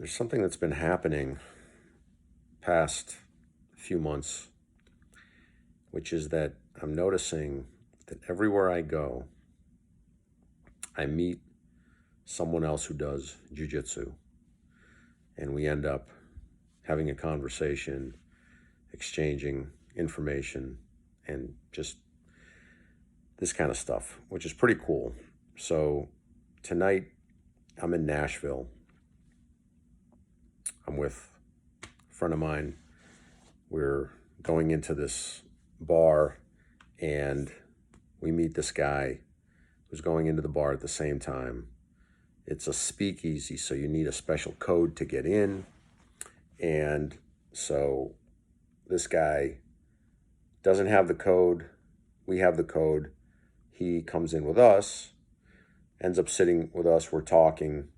There's something that's been happening past few months, which is that I'm noticing that everywhere I go, I meet someone else who does jiu-jitsu, and we end up having a conversation, exchanging information, and just this kind of stuff, which is pretty cool. So tonight, I'm in Nashville. I'm with a friend of mine. We're going into this bar, and we meet this guy who's going into the bar at the same time. It's a speakeasy, so you need a special code to get in. And so this guy doesn't have the code. We have the code. He comes in with us, ends up sitting with us. We're talking,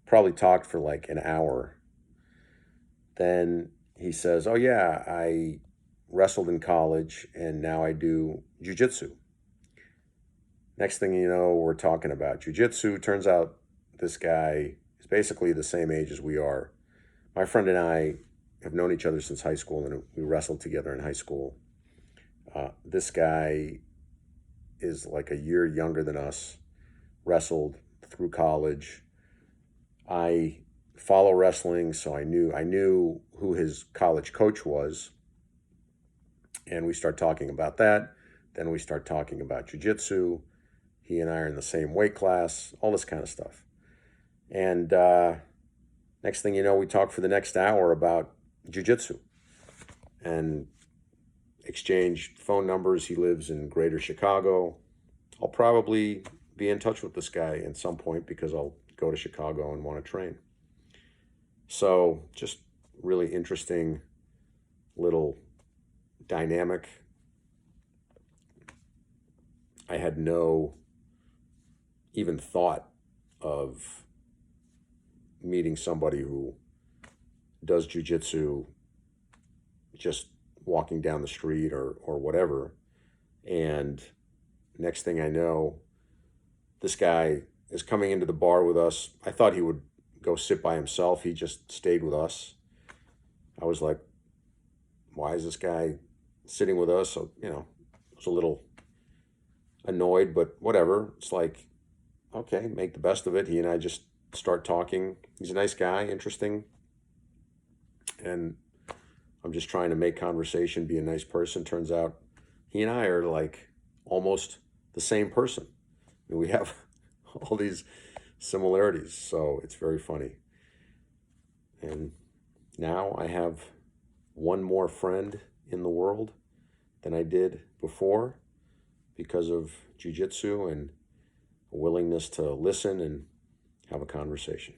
probably talked for like an hour. Then he says, oh yeah, I wrestled in college and now I do jiu-jitsu. Next thing you know, we're talking about jiu-jitsu. Turns out this guy is basically the same age as we are. My friend and I have known each other since high school, and we wrestled together in high school. This guy is like a year younger than us, wrestled through college. I follow wrestling, so I knew who his college coach was, and we start talking about that. Then we start talking about jiu-jitsu. He and I are in the same weight class, all this kind of stuff. And next thing you know, we talk for the next hour about jiu-jitsu and exchange phone numbers. He lives in Greater Chicago. I'll probably be in touch with this guy at some point because I'll go to Chicago and want to train. So just really interesting little dynamic. I had no even thought of meeting somebody who does jiu-jitsu just walking down the street or whatever. And next thing I know, this guy is coming into the bar with us. I thought he would go sit by himself. He just stayed with us. I was like, why is this guy sitting with us? So, I was a little annoyed, but whatever. It's like, okay, make the best of it. He and I just start talking. He's a nice guy, interesting. And I'm just trying to make conversation, be a nice person. Turns out he and I are like almost the same person. I mean, we have all these similarities, so it's very funny. And now I have one more friend in the world than I did before because of jiu-jitsu and a willingness to listen and have a conversation.